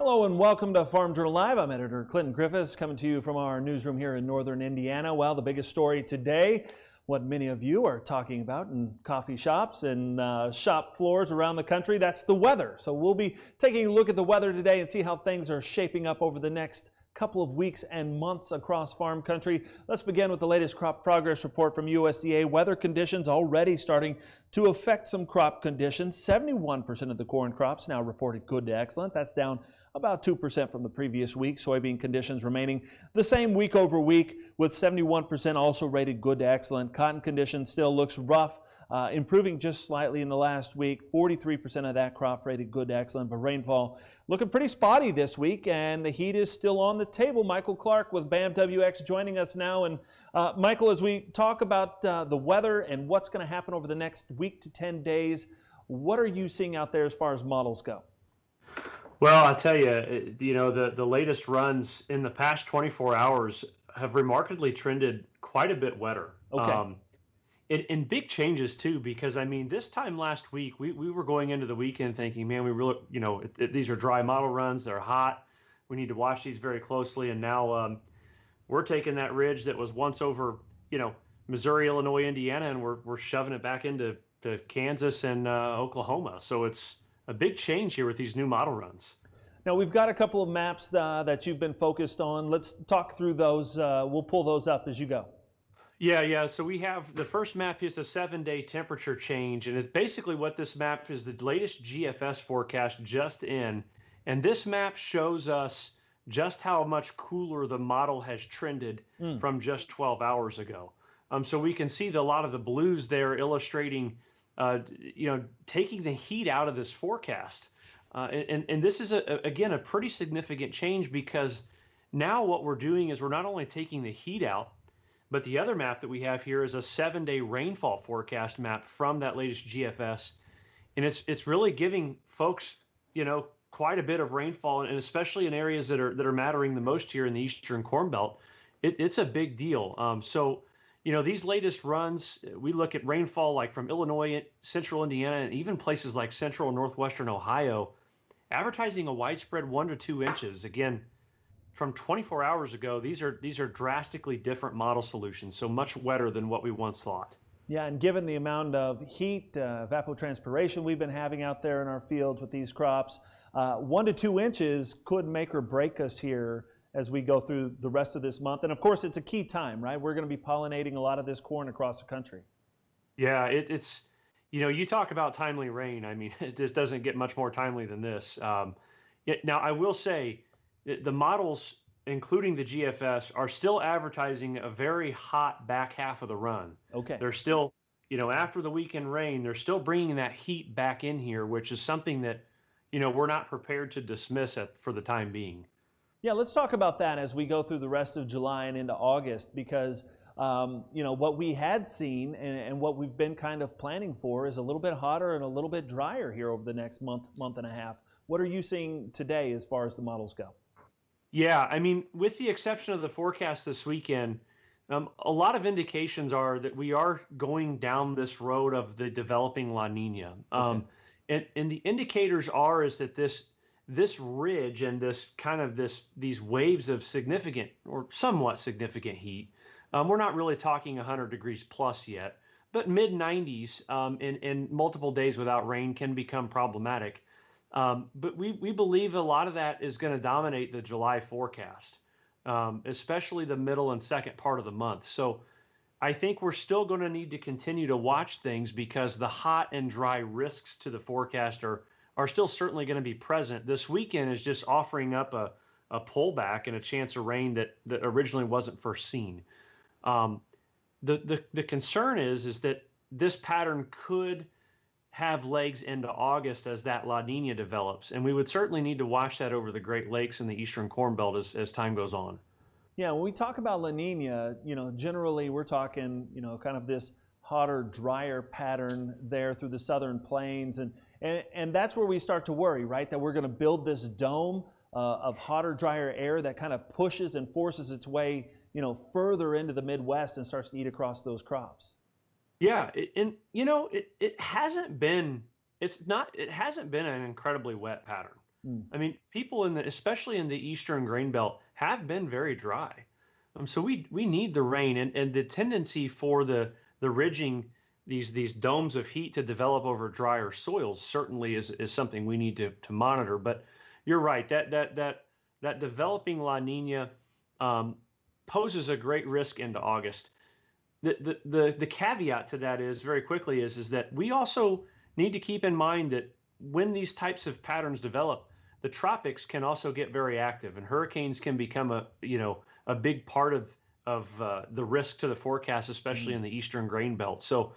Hello and welcome to Farm Journal Live. I'm editor Clinton Griffiths coming to you from our newsroom here in northern Indiana. Well, the biggest story today, what many of you are talking about in coffee shops and shop floors around the country, that's the weather. So we'll be taking a look at the weather today and see how things are shaping up over the next couple of weeks and months across farm country. Let's begin with the latest crop progress report from USDA. Weather conditions already starting to affect some crop conditions. 71% of the corn crops now reported good to excellent. That's down about 2% from the previous week. Soybean conditions remaining the same week over week, with 71% also rated good to excellent. Cotton conditions still looks rough, improving just slightly in the last week. 43% of that crop rated good to excellent, but rainfall looking pretty spotty this week, and the heat is still on the table. Michael Clark with BAMWX joining us now. And Michael, as we talk about the weather and what's going to happen over the next week to 10 days, what are you seeing out there as far as models go? Well, I'll tell you, the latest runs in the past 24 hours have remarkably trended quite a bit wetter. Okay. And big changes too, because I mean, this time last week, we were going into the weekend thinking, man, we really, these are dry model runs, they're hot. We need to watch these very closely. And now we're taking that ridge that was once over, Missouri, Illinois, Indiana, and we're shoving it back into Kansas and Oklahoma. So it's a big change here with these new model runs. Now we've got a couple of maps that you've been focused on. Let's talk through those. We'll pull those up as you go. Yeah. So we have the first map is a 7-day temperature change, and it's basically what this map is, the latest GFS forecast just in. And this map shows us just how much cooler the model has trended from just 12 hours ago. So we can see a lot of the blues there illustrating, taking the heat out of this forecast. And this is, again, a pretty significant change, because now what we're doing is we're not only taking the heat out, but the other map that we have here is a 7-day rainfall forecast map from that latest GFS. And it's really giving folks, quite a bit of rainfall, and especially in areas that are mattering the most here in the Eastern Corn Belt. It's a big deal. So these latest runs, we look at rainfall like from Illinois, central Indiana, and even places like central and northwestern Ohio, advertising a widespread 1 to 2 inches. Again, from 24 hours ago, these are drastically different model solutions, so much wetter than what we once thought. Yeah, and given the amount of heat, evapotranspiration we've been having out there in our fields with these crops, 1 to 2 inches could make or break us here as we go through the rest of this month. And of course, it's a key time, right? We're going to be pollinating a lot of this corn across the country. Yeah, it's, you talk about timely rain. I mean, it just doesn't get much more timely than this. Now, I will say the models, including the GFS, are still advertising a very hot back half of the run. Okay. They're still, after the weekend rain, they're still bringing that heat back in here, which is something that, we're not prepared to dismiss for the time being. Yeah, let's talk about that as we go through the rest of July and into August, because what we had seen and what we've been kind of planning for is a little bit hotter and a little bit drier here over the next month and a half. What are you seeing today as far as the models go? Yeah, I mean, with the exception of the forecast this weekend, a lot of indications are that we are going down this road of the developing La Nina. Okay. And the indicators is that this ridge and these waves of significant or somewhat significant heat, we're not really talking 100 degrees plus yet, but mid 90s and multiple days without rain can become problematic. But we believe a lot of that is going to dominate the July forecast, especially the middle and second part of the month. So I think we're still going to need to continue to watch things, because the hot and dry risks to the forecast are still certainly going to be present. This weekend is just offering up a pullback and a chance of rain that originally wasn't foreseen. The concern is that this pattern could have legs into August as that La Nina develops, and we would certainly need to watch that over the Great Lakes and the Eastern Corn Belt as time goes on. Yeah, when we talk about La Nina, generally we're talking, kind of this hotter, drier pattern there through the southern plains, and that's where we start to worry, right? That we're going to build this dome of hotter, drier air that kind of pushes and forces its way, further into the Midwest and starts to eat across those crops. Yeah, it hasn't been an incredibly wet pattern. I mean, people especially in the eastern grain belt, have been very dry. So we need the rain, and the tendency for the ridging, these domes of heat to develop over drier soils certainly is something we need to monitor. But you're right, that developing La Nina poses a great risk into August. The caveat to that is, very quickly, is that we also need to keep in mind that when these types of patterns develop, the tropics can also get very active, and hurricanes can become a big part of the risk to the forecast, especially in the eastern grain belt. So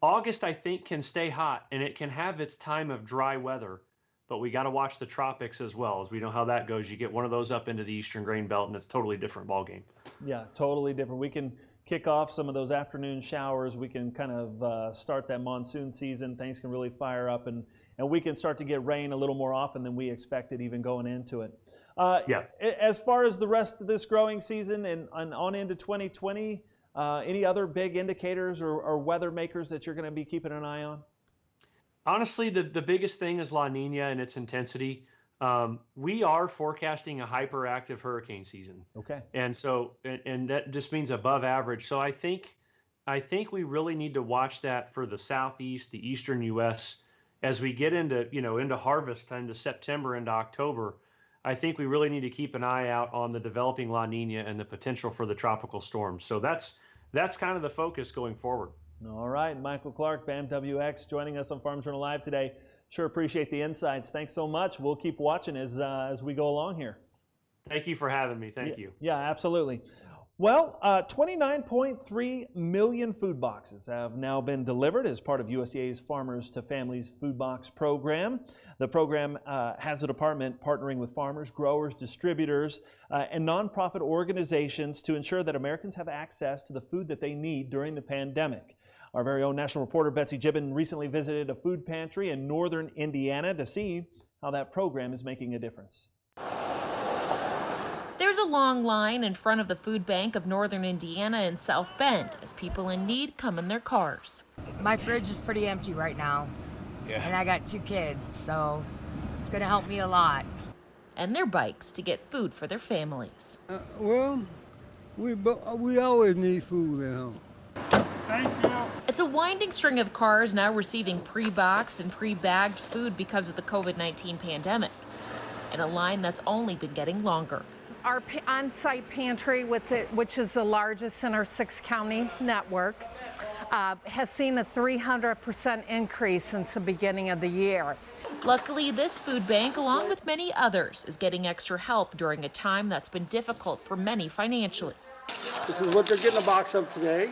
August, I think, can stay hot, and it can have its time of dry weather, but we got to watch the tropics as well, as we know how that goes. You get one of those up into the eastern grain belt, and it's a totally different ballgame. Yeah, totally different. We can kick off some of those afternoon showers. We can kind of start that monsoon season. Things can really fire up, and we can start to get rain a little more often than we expected even going into it. Yeah. As far as the rest of this growing season and on into 2020, any other big indicators or weather makers that you're going to be keeping an eye on? Honestly, the biggest thing is La Nina and its intensity. We are forecasting a hyperactive hurricane season. Okay. And so, and that just means above average. So I think we really need to watch that for the southeast, the eastern U.S. as we get into harvest time, to September into October. I think we really need to keep an eye out on the developing La Nina and the potential for the tropical storms. So that's kind of the focus going forward. All right, Michael Clark, BAM WX, joining us on Farm Journal Live today. Sure appreciate the insights. Thanks so much. We'll keep watching as we go along here. Thank you for having me. Thank you. Yeah, absolutely. Well, 29.3 million food boxes have now been delivered as part of USDA's Farmers to Families Food Box program. The program has a department partnering with farmers, growers, distributors, and nonprofit organizations to ensure that Americans have access to the food that they need during the pandemic. Our very own national reporter Betsy Gibbon recently visited a food pantry in northern Indiana to see how that program is making a difference. There's a long line in front of the food bank of northern Indiana in South Bend as people in need come in their cars. My fridge is pretty empty right now, and I got 2 kids, so it's going to help me a lot. And their bikes to get food for their families. Well, we always need food at home. Thank you. It's a winding string of cars now receiving pre-boxed and pre-bagged food because of the COVID-19 pandemic, and a line that's only been getting longer. Our on-site pantry, which is the largest in our 6-county network, has seen a 300% increase since the beginning of the year. Luckily, this food bank, along with many others, is getting extra help during a time that's been difficult for many financially. This is what they're getting a box of today.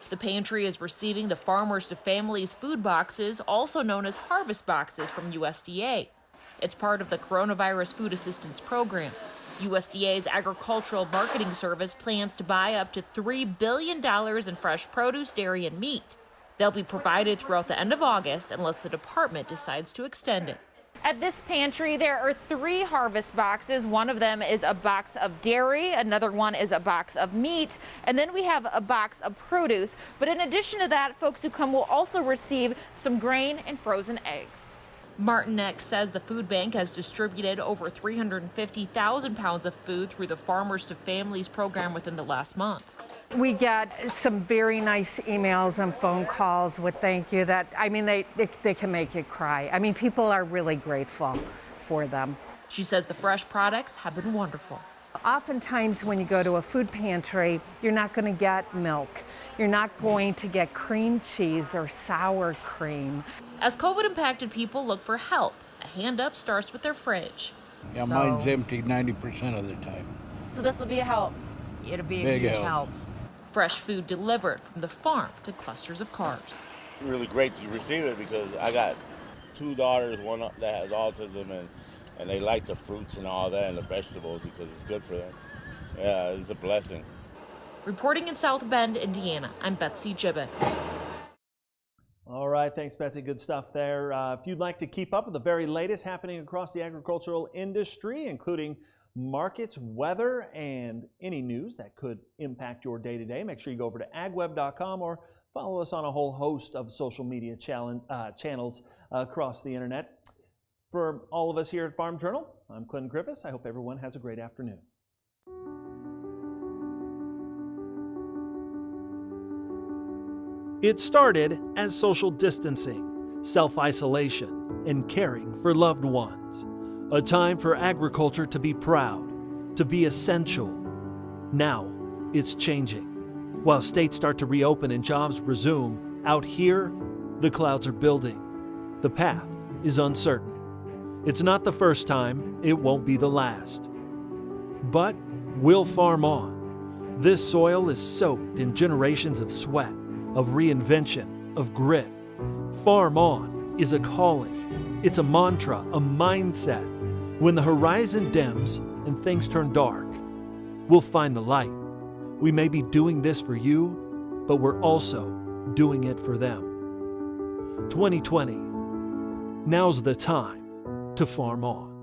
The pantry is receiving the Farmers to Families food boxes, also known as harvest boxes, from USDA. It's part of the Coronavirus Food Assistance Program. USDA's Agricultural Marketing Service plans to buy up to $3 billion in fresh produce, dairy, and meat. They'll be provided throughout the end of August unless the department decides to extend it. At this pantry, there are 3 harvest boxes. One of them is a box of dairy, another one is a box of meat, and then we have a box of produce. But in addition to that, folks who come will also receive some grain and frozen eggs. Martinek says the food bank has distributed over 350,000 pounds of food through the Farmers to Families program within the last month. We get some very nice emails and phone calls with thank you that, I mean, they can make you cry. I mean, people are really grateful for them. She says the fresh products have been wonderful. Oftentimes when you go to a food pantry, you're not going to get milk. You're not going to get cream cheese or sour cream. As COVID-impacted people look for help, a hand up starts with their fridge. Yeah, mine's empty 90% of the time. So this will be a help. It'll be a Big huge help. help. Fresh food delivered from the farm to clusters of cars. Really great to receive it because I got 2 daughters, one that has autism, and they like the fruits and all that and the vegetables because it's good for them. Yeah, it's a blessing. Reporting in South Bend, Indiana, I'm Betsy Gibbon. All right, thanks, Betsy. Good stuff there. If you'd like to keep up with the very latest happening across the agricultural industry, including markets, weather, and any news that could impact your day-to-day, make sure you go over to agweb.com or follow us on a whole host of social media channels across the internet. For all of us here at Farm Journal, I'm Clinton Griffiths. I hope everyone has a great afternoon. It started as social distancing, self-isolation, and caring for loved ones. A time for agriculture to be proud, to be essential. Now, it's changing. While states start to reopen and jobs resume, out here, the clouds are building. The path is uncertain. It's not the first time, it won't be the last. But we'll farm on. This soil is soaked in generations of sweat, of reinvention, of grit. Farm on is a calling. It's a mantra, a mindset. When the horizon dims and things turn dark, we'll find the light. We may be doing this for you, but we're also doing it for them. 2020, now's the time to farm on.